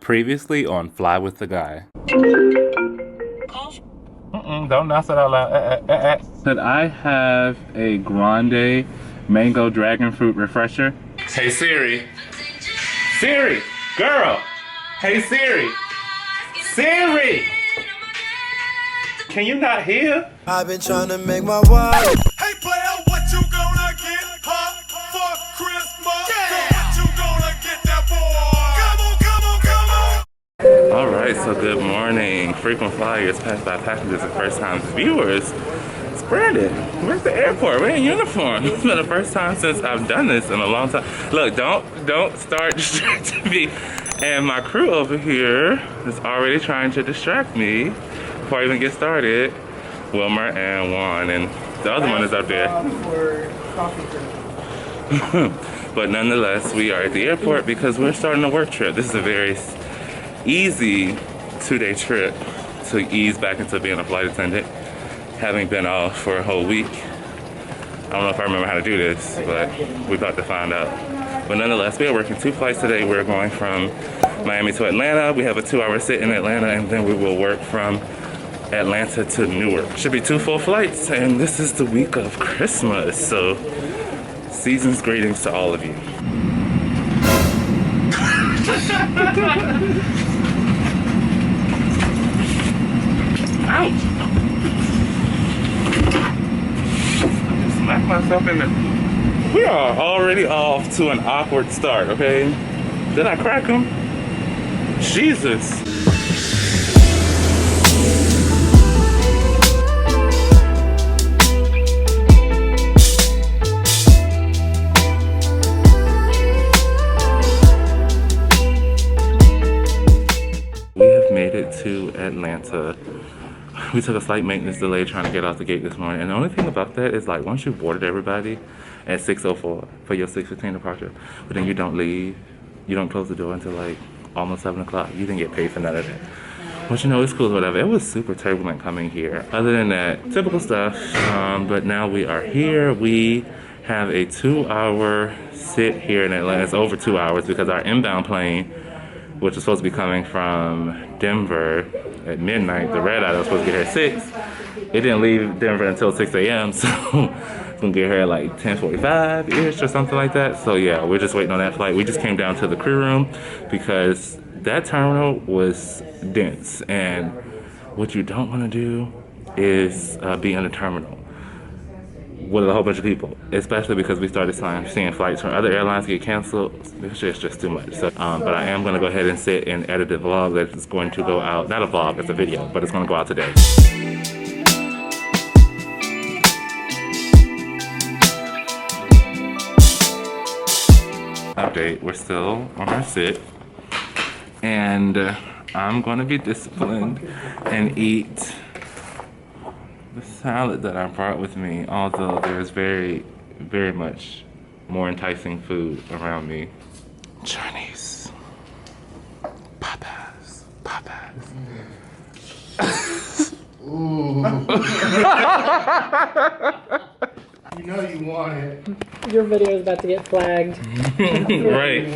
Previously on Fly with the Guy. Don't announce it out loud. Could I have a grande mango dragon fruit refresher? Hey Siri. Siri! Girl! Hey Siri! Siri! Can you not hear? I've been trying to make my way. Hey player, what you gonna get, huh? For Christmas? Yeah. What you gonna get that boy? Come on, come on, come on. Alright, so good morning. Frequent flyers, passed by passengers, and first time viewers. It's Brandon. We're at the airport. We're in uniform. It's been the first time since I've done this in a long time. Look, don't start distracting me. And my crew over here is already trying to distract me before I even get started. Wilmer and Juan, and the other one is up there. But nonetheless, we are at the airport because we're starting a work trip. This is a very easy 2-day trip to ease back into being a flight attendant, having been off for a whole week. I don't know if I remember how to do this, but we're about to find out. But nonetheless, we are working 2 flights today. We're going from Miami to Atlanta. We have a 2-hour sit in Atlanta, and then we will work from Atlanta to Newark. Should be 2 full flights, and this is the week of Christmas, so season's greetings to all of you. Ouch! I just smacked myself in the... We are already off to an awkward start, okay? Did I crack him? Jesus. To Atlanta. We took a slight maintenance delay trying to get out the gate this morning, and the only thing about that is like once you've boarded everybody at 6:04 for your 6:15 departure, but then you don't leave, you don't close the door until like almost 7 o'clock, you didn't get paid for none of that. But you know, it's cool, whatever. It was super turbulent coming here. Other than that, typical stuff. But now we are here. We have a 2-hour sit here in Atlanta. It's over 2 hours because our inbound plane, which was supposed to be coming from Denver at midnight, the red eye was supposed to get here at 6. It didn't leave Denver until 6 a.m. So it's gonna get here at like 10:45-ish or something like that. So yeah, we're just waiting on that flight. We just came down to the crew room because that terminal was dense. And what you don't wanna do is be in the terminal with a whole bunch of people, especially because we started seeing flights from other airlines get canceled. It's just too much. So, but I am going to go ahead and sit and edit the vlog that is going to go out. Not a vlog, it's a video, but it's going to go out today. Update, we're still on our sit, and I'm going to be disciplined and eat the salad that I brought with me, although there's very, very much more enticing food around me. Chinese. Popeyes. Ooh. You know you want it. Your video is about to get flagged. Right.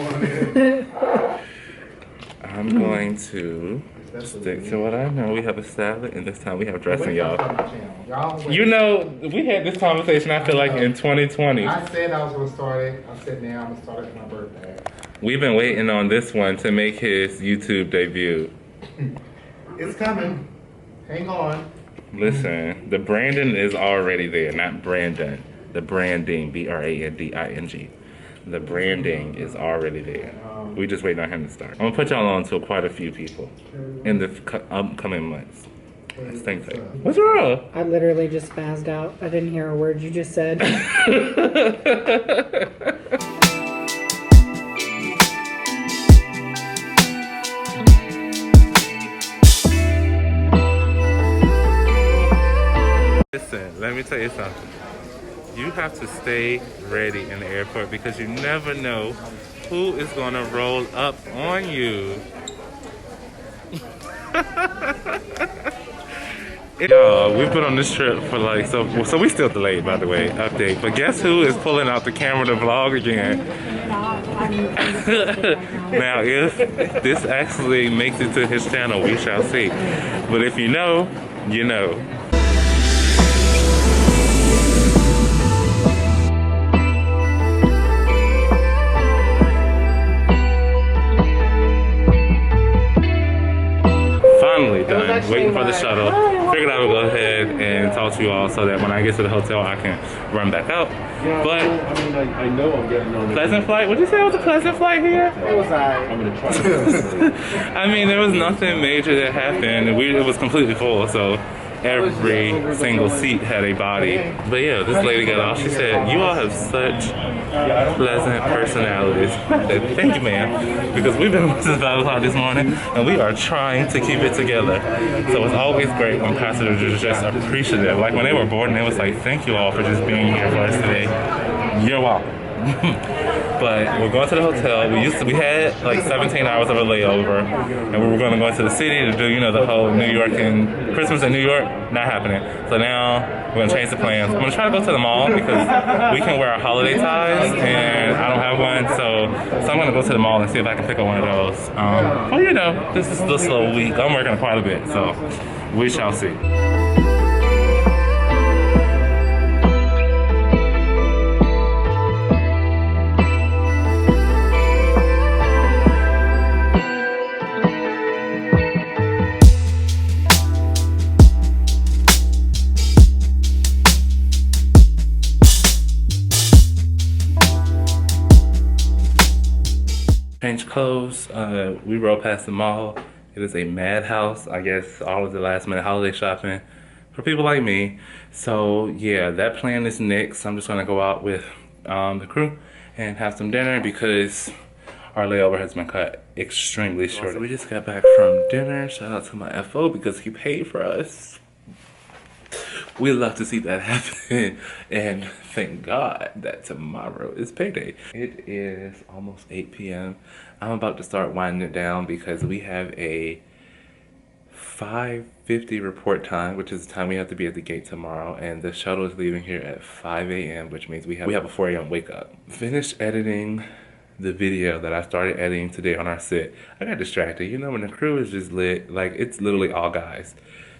I'm going to stick to what I know. We have a salad, and this time we have dressing, y'all. You know, we had this conversation, I feel like, in 2020. I said I was going to start it. I said now I'm going to start it for my birthday. We've been waiting on this one to make his YouTube debut. It's coming. Hang on. Listen, the Brandon is already there, not Brandon. The branding, B-R-A-N-D-I-N-G. The branding is already there. We just waiting on him to start. I'm gonna put y'all on to quite a few people in the upcoming months. Stay tight. What's wrong? I literally just spazzed out. I didn't hear a word you just said. Listen, let me tell you something. You have to stay ready in the airport because you never know who is gonna roll up on you. Y'all, we've been on this trip for like, so we still delayed, by the way, update. But guess who is pulling out the camera to vlog again? Now, if this actually makes it to his channel, we shall see. But if you know, you know. Finally done, waiting for the shuttle. Figured I would go ahead and talk to you all so that when I get to the hotel, I can run back out. But I know I'm getting on. pleasant flight? Would you say it was a pleasant flight here? It was alright. I'm gonna try. I mean, there was nothing major that happened. It was completely full, so every single seat had a body. But yeah, this lady got off. She said, "You all have such pleasant personalities." I said, "Thank you, ma'am," because we've been since 5 o'clock this morning, and we are trying to keep it together. So it's always great when passengers are just appreciative. Like when they were boarding, they was like, "Thank you all for just being here for us today. You're welcome." But we're going to the hotel. We had like 17 hours of a layover, and we were going to go into the city to do, you know, the whole New York and Christmas in New York. Not happening. So now we're going to change the plans. I'm going to try to go to the mall because we can wear our holiday ties, and I don't have one. So I'm going to go to the mall and see if I can pick up one of those. Well, you know, this is the slow week. I'm working quite a bit, so we shall see. Change clothes. We rode past the mall. It is a madhouse. I guess all of the last minute holiday shopping for people like me. So yeah, that plan is next. I'm just gonna go out with the crew and have some dinner because our layover has been cut extremely short. So we just got back from dinner. Shout out to my FO because he paid for us. We love to see that happen, and thank God that tomorrow is payday. It is almost 8 p.m. I'm about to start winding it down because we have a 5:50 report time, which is the time we have to be at the gate tomorrow, and the shuttle is leaving here at 5 a.m., which means we have a 4 a.m. wake up. Finished editing the video that I started editing today on our set. I got distracted. You know, when the crew is just lit, like it's literally all guys.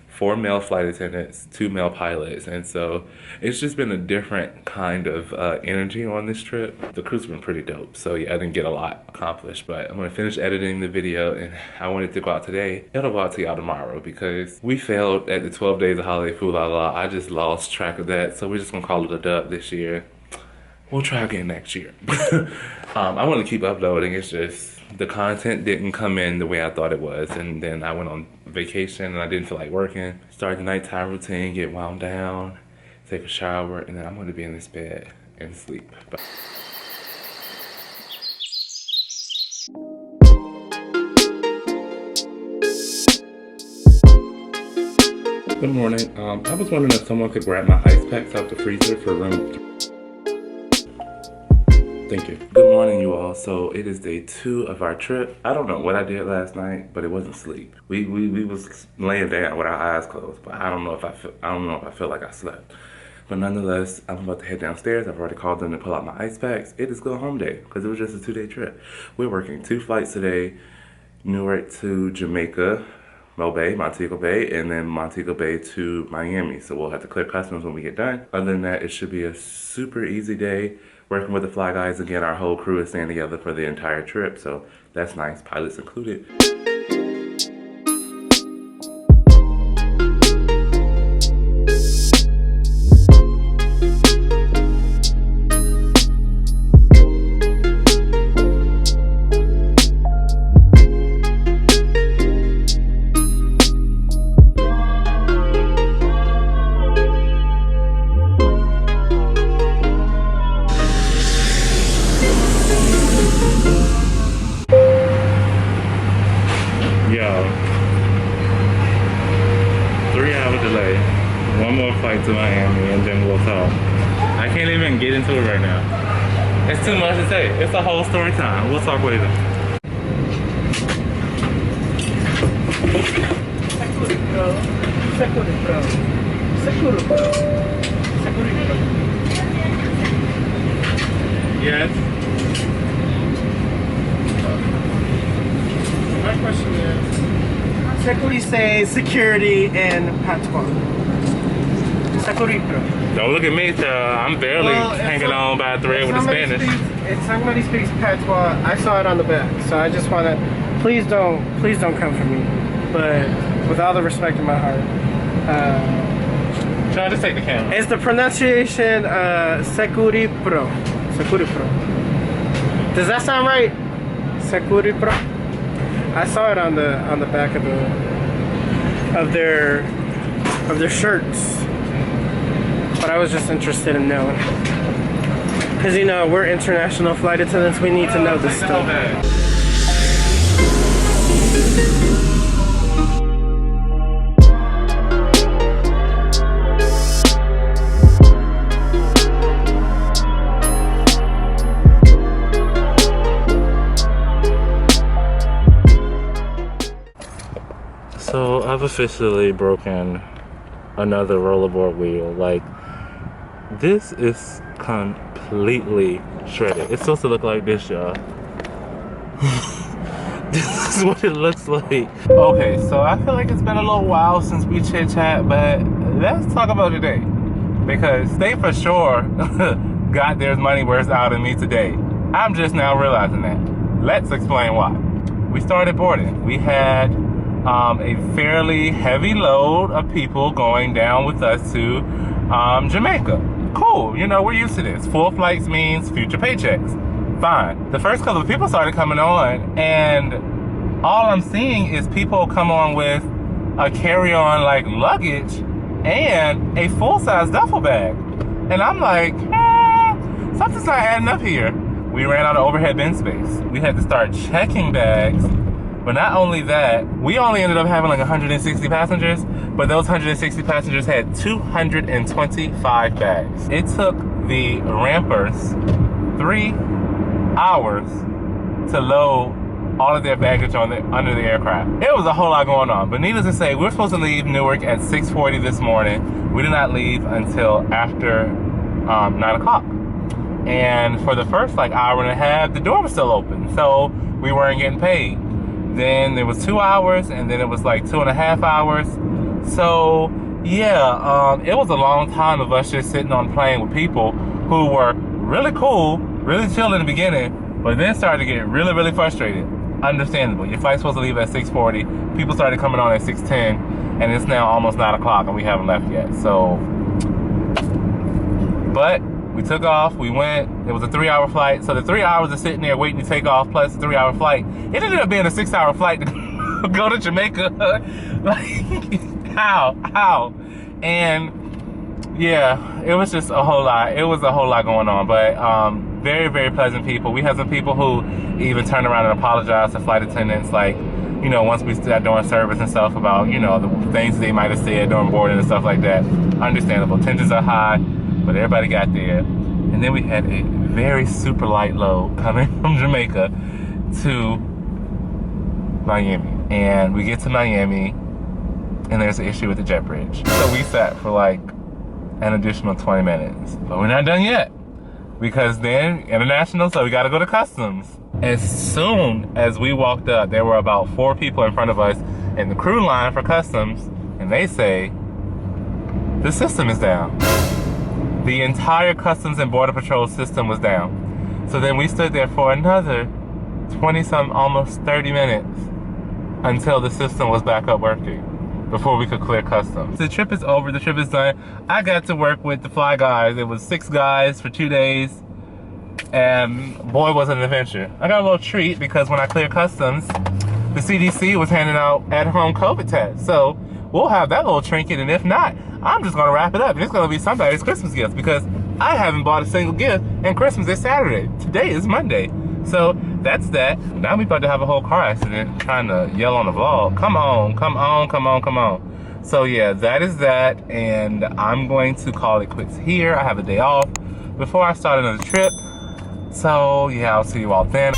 4 male flight attendants, 2 male pilots, and so it's just been a different kind of energy on this trip. The crew's been pretty dope, so yeah, I didn't get a lot accomplished, but I'm gonna finish editing the video, and I wanted to go out today. It'll go out to y'all tomorrow because we failed at the 12 days of holiday food la la. I just lost track of that, so we're just gonna call it a dub this year. We'll try again next year. I want to keep uploading. It's just the content didn't come in the way I thought it was, and then I went on vacation and I didn't feel like working. Start the nighttime routine, get wound down, take a shower, and then I'm going to be in this bed and sleep. Bye. Good morning. I was wondering if someone could grab my ice packs out the freezer for room 3. Thank you. Good morning, you all. So it is day 2 of our trip. I don't know what I did last night, but it wasn't sleep. We was laying down with our eyes closed, but I don't know if I feel like I slept. But nonetheless, I'm about to head downstairs. I've already called them to pull out my ice packs. It is go home day because it was just a 2-day trip. We're working 2 flights today: Newark to Jamaica, Montego Bay, and then Montego Bay to Miami. So we'll have to clear customs when we get done. Other than that, it should be a super easy day. Working with the Fly Guys again, our whole crew is staying together for the entire trip, so that's nice, pilots included. To Miami, and then we'll talk. I can't even get into it right now. It's too much to say. It's a whole story time. We'll talk later. Yes. Sécurité, security, and patois. Sécurité. Don't look at me, I'm barely hanging on by a thread with the Spanish. If somebody speaks patois, I saw it on the back, so I just want to, please don't come for me, but with all the respect in my heart. No, just take the camera. It's the pronunciation Securi Pro. Securi Pro. Does that sound right? Securi Pro. I saw it on the back of their shirts, but I was just interested in knowing, because you know we're international flight attendants. We need to know this stuff. So I've officially broken another rollerboard wheel. Like, this is completely shredded. It's supposed to look like this, y'all. This is what it looks like. Okay, so I feel like it's been a little while since we chit chat, but let's talk about today, because they for sure got their money worth out of me today. I'm just now realizing that. Let's explain why. We started boarding. We had a fairly heavy load of people going down with us to Jamaica. Cool, you know, we're used to this. Full flights means future paychecks. Fine. The first couple of people started coming on, and all I'm seeing is people come on with a carry-on like luggage and a full-size duffel bag. And I'm like, something's not adding up here. We ran out of overhead bin space. We had to start checking bags. But not only that, we only ended up having like 160 passengers, but those 160 passengers had 225 bags. It took the rampers 3 hours to load all of their baggage under the aircraft. It was a whole lot going on, but needless to say, we were supposed to leave Newark at 6:40 this morning. We did not leave until after 9 o'clock. And for the first like hour and a half, the door was still open, so we weren't getting paid. Then there was 2 hours, and then it was like 2.5 hours. So yeah, it was a long time of us just sitting on a plane with people who were really cool, really chill in the beginning, but then started to get really, really frustrated. Understandable. Your flight's supposed to leave at 6:40. People started coming on at 6:10, and it's now almost 9 o'clock, and we haven't left yet. So, but we took off, we went. It was a 3-hour flight, so the 3 hours of sitting there waiting to take off plus the 3-hour flight, it ended up being a 6-hour flight to go to Jamaica. Like, how? And yeah, it was just a whole lot. It was a whole lot going on, but very, very pleasant people. We had some people who even turned around and apologized to flight attendants, like, you know, once we started doing service and stuff, about, you know, the things they might have said during boarding and stuff like that. Understandable. Tensions are high, but everybody got there. And then we had a very super light load coming from Jamaica to Miami. And we get to Miami, and there's an issue with the jet bridge. So we sat for like an additional 20 minutes. But we're not done yet, because then international, so we gotta go to customs. As soon as we walked up, there were about 4 people in front of us in the crew line for customs, and they say, the system is down. The entire Customs and Border Patrol system was down. So then we stood there for another 20-some, almost 30 minutes until the system was back up working, before we could clear customs. The trip is over, the trip is done. I got to work with the Fly Guys. It was 6 guys for 2 days, and boy, was it an adventure. I got a little treat, because when I cleared customs, the CDC was handing out at-home COVID tests. So we'll have that little trinket, and if not, I'm just gonna wrap it up. It's gonna be somebody's Christmas gift, because I haven't bought a single gift, and Christmas is Saturday. Today is Monday. So that's that. Now we about to have a whole car accident trying to yell on the vlog. Come on, come on, come on, come on. So yeah, that is that, and I'm going to call it quits here. I have a day off before I start another trip. So yeah, I'll see you all then.